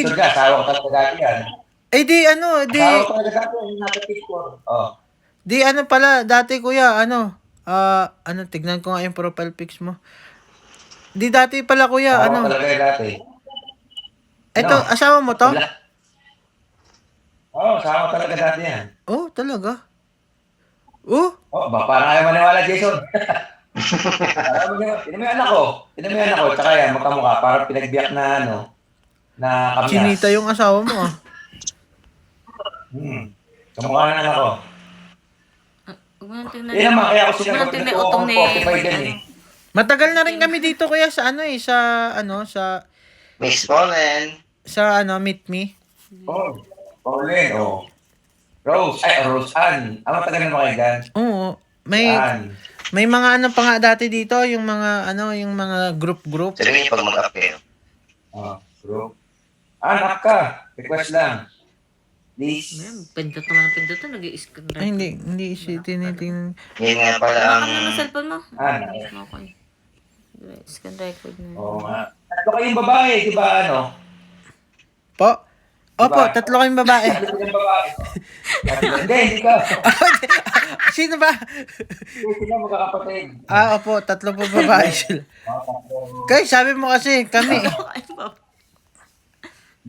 Jason ka, asawa ko talaga dati yan. di ano, Asawa ko talaga dati, yung nasa picture. Oh. di ano pala, dati kuya, tignan ko nga yung profile pics mo. Di dati pala kuya, Asawa ko talaga dati. eto, No? asawa mo to? Asawa ko talaga dati yan. Oh, talaga? Oh? Parang ayaw maniwala, Jason. Tinan mo yung anak ko. Tinan mo yung anak ko, tsaka yan, magkamukha. Parang pinagbiyak na, na kamyas. Chinita yung asawa mo ah. Kamukha na anak ko. Tingnan Naman, kaya ako sinagot tingnan na utong ni 45 yan eh. Matagal na rin kami dito kuya sa Miss Fallen. Meet Me. Pauline, Rose Ann. Matagal na kayo dyan. Oo. May mga pa nga dati dito, yung mga group. Sabi niyo pag mag-up kayo. Group. Anak ka. Request lang. Please. Pindot to, nag-i-screen Ay, hindi siya tinitingnan. Ngayon nga pala Baka ang... mo ng cellphone mo. Okay. Screen record na. Oo nga. Tatlo kayong babae, di ba Po? Opo, tatlo kayong babae. Tatlo kayong babae. Hindi ka. Sino ba? Sila magkakapatid. Opo, tatlo po babae sila. Kaya sabi mo kasi, kami.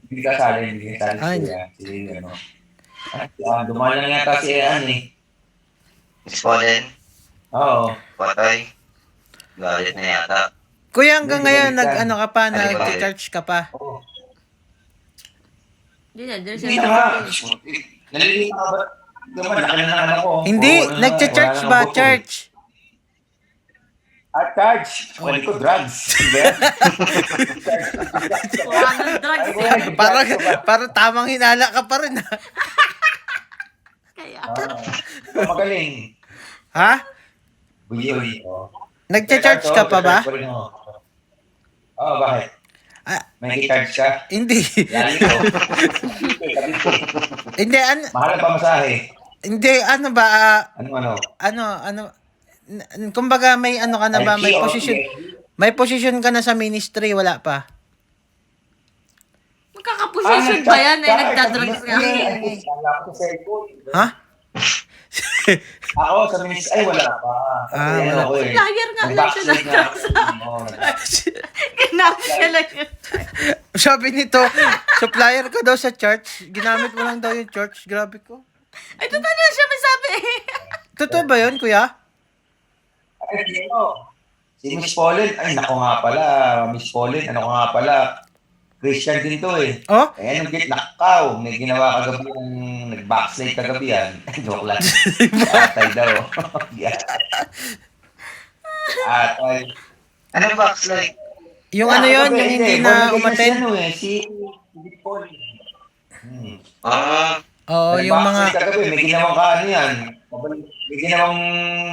Hindi ka sali siya. Dumaan lang yata si Ann eh. Miss Fallen. Oo. Patay. Galit na yata. Kuya, hanggang ngayon, nag-charge ka pa. Hindi na nga. Nalilita ka ba? Naman, laki na ng anak ko. Hindi, nag-charge ba? Church. Charge. Wala ko, drugs. Wala ng drugs. Parang tamang hinala ka pa rin. Kaya. Magaling. Ha? Buyoy. Nag-charge ka pa ba? Bakit? May charge ka? Hindi. Lali ko. Hindi, Mahal pa masahe. Hindi, Ano? Kumbaga may ka na ba? May position. May position ka na sa ministry, wala pa. Magkakaposition ba yan? Nagdadrugs nga. Ha? Ako sa ministry, wala pa. Wala. Flyer nga lang siya ng drugs. Ginamit lang yun. Sabi nito, supplier ka daw sa church. Ginamit mo lang daw yung church. Grabe ko. Ay, totoo na siya may sabi. Totoo ba yun, kuya? Si Miss Pauline, nako nga pala, Miss Pauline, nga pala, Christian din to eh. Oh? Nung nakaw, may ginawa kagabi yung nag-backslide kagabi yan. Joke lang. Atay daw. Atay. Ano backslide? Yung yun, yung hindi na umaten. Si Miss Pauline. Oo, yung mga... Kagabi, may ginawang may ginawang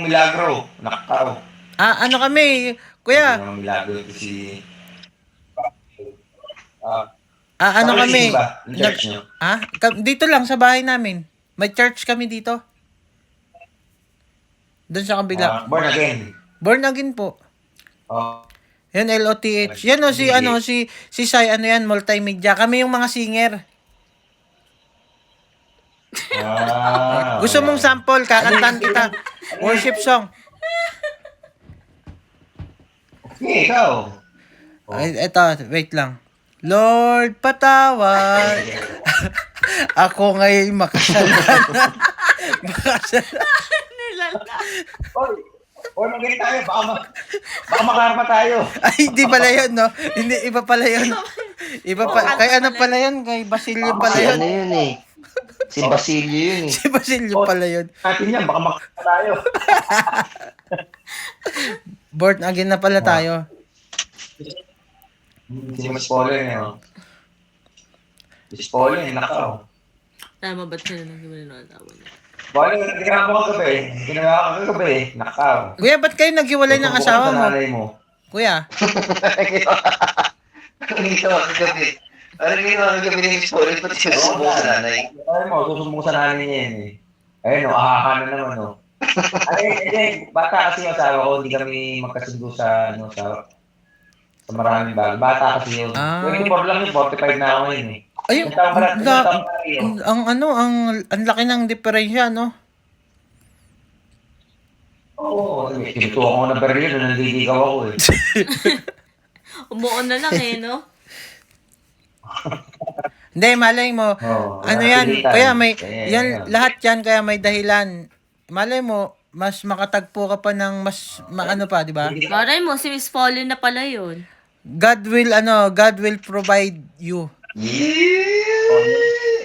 milagro. Nakaw. Kami, kuya. May ginawang milagro ito si... kami. Church nyo? Dito lang sa bahay namin. May church kami dito. Doon sa kabila. Born again. Born again po. Yan, LOTH. Yan si Sai, multimedia. Kami yung mga singer. Gusto mong sample, kakantahan kita. Worship song. Okay, ikaw. Ay, eto, wait lang. Lord, patawad. Ako ngayon makasalanan. Nilala. Born again tayo. Baka makarma tayo. Ay, hindi pala yun, no? Hindi, iba pala yun. Kay pala yun? Kay Basilio pala yun. Ano yun eh? Si Basilio yun eh. Si Basilio pala yun. Natin yan, baka makarma tayo. Born again na pala tayo. Si Miss Pauline, Miss Pauline, nakaw. Tama ba't sila nang gawin ng asawa niya? Ginawa ko kagabi. Nakaw. Kuya, ba't kayo naghiwalay ng asawa mo? Kuya? Ano ginawa kagabi? Ano ginawa kagabi ni Miss Pauline? Pati siya susumbong sa nanay. Susumbong sa nanay niya yan eh. Ayun, ahahan na naman bata kasi yung asawa ko, hindi kami magkasundo sa maraming bagay. Bata kasi yun. 24 lang yun, 45 na ako ngayon eh. Ay, Ilang taon ka lang, ilang taon ka rin, ang laki ng diferensya, no? Oo, kinutuwa ko ng Berlin, nandiligaw ako eh. Umuon na lang eh, no? Hindi, malay mo, Oo, ano wala yan, pilitan. kaya may, Kaya yan, yan. lahat yan, kaya may dahilan. Malay mo, mas makatagpo ka pa ng mas, ano pa, di ba? Maray mo, si Miss Pauline na pala yun. God will provide you.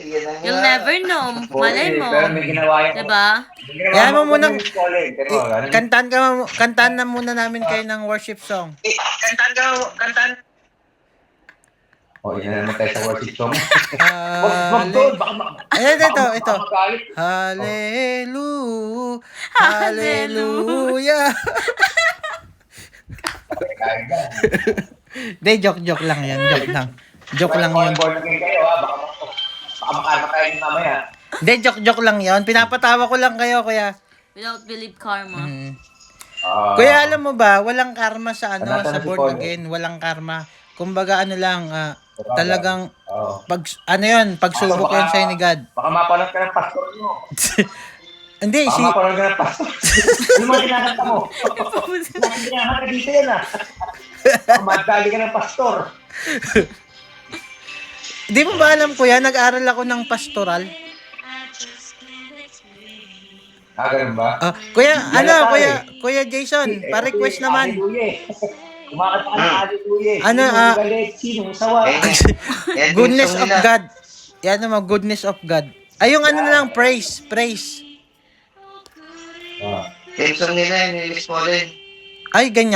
Yan na You'll nga. never know. Malay mo. Pero may ginawa yun. Diba? Kaya mo munang, Pero, ano, kantaan na muna namin kayo ng worship song. Kantan. oh, yan naman tayo sa worship song. Wag doon, baka Ayan, ito. baka magalit. Hallelujah. Hallelujah. Kaya yan. Hindi, joke lang yan. Joke lang yun. Born again kayo, ha? Baka makarma tayo din mamaya. Hindi, joke lang yun. Pinapatawa ko lang kayo, kuya. Without believe karma. Kuya, alam mo ba, walang karma sa Nasa sa si born Paul. again. Walang karma. Kumbaga, talagang, Oo. pagsubok yan sa'yo ni God. Baka mapanood ka ng pastor nyo. Hindi, Baka mapanood ka ng pastor. Ano mga kinakanta mo? Kinakanta dito yan, ha? Baka madali ka ng pastor. di mo ba alam, kuya, nag-aral ako ng pastoral. Ganun ba? Kuya, Yan Kuya Jason, pa-request naman. Hallelujah. Kumakanta ka ng hallelujah. Ano, Sinong galit? Sinong sawa? Yan Goodness yung of song nila. God. Yan naman, goodness of God. Ay, yung ano na lang, praise. Ah. Yan yung song nila, yung Miss Pauline. Ay, ganyan.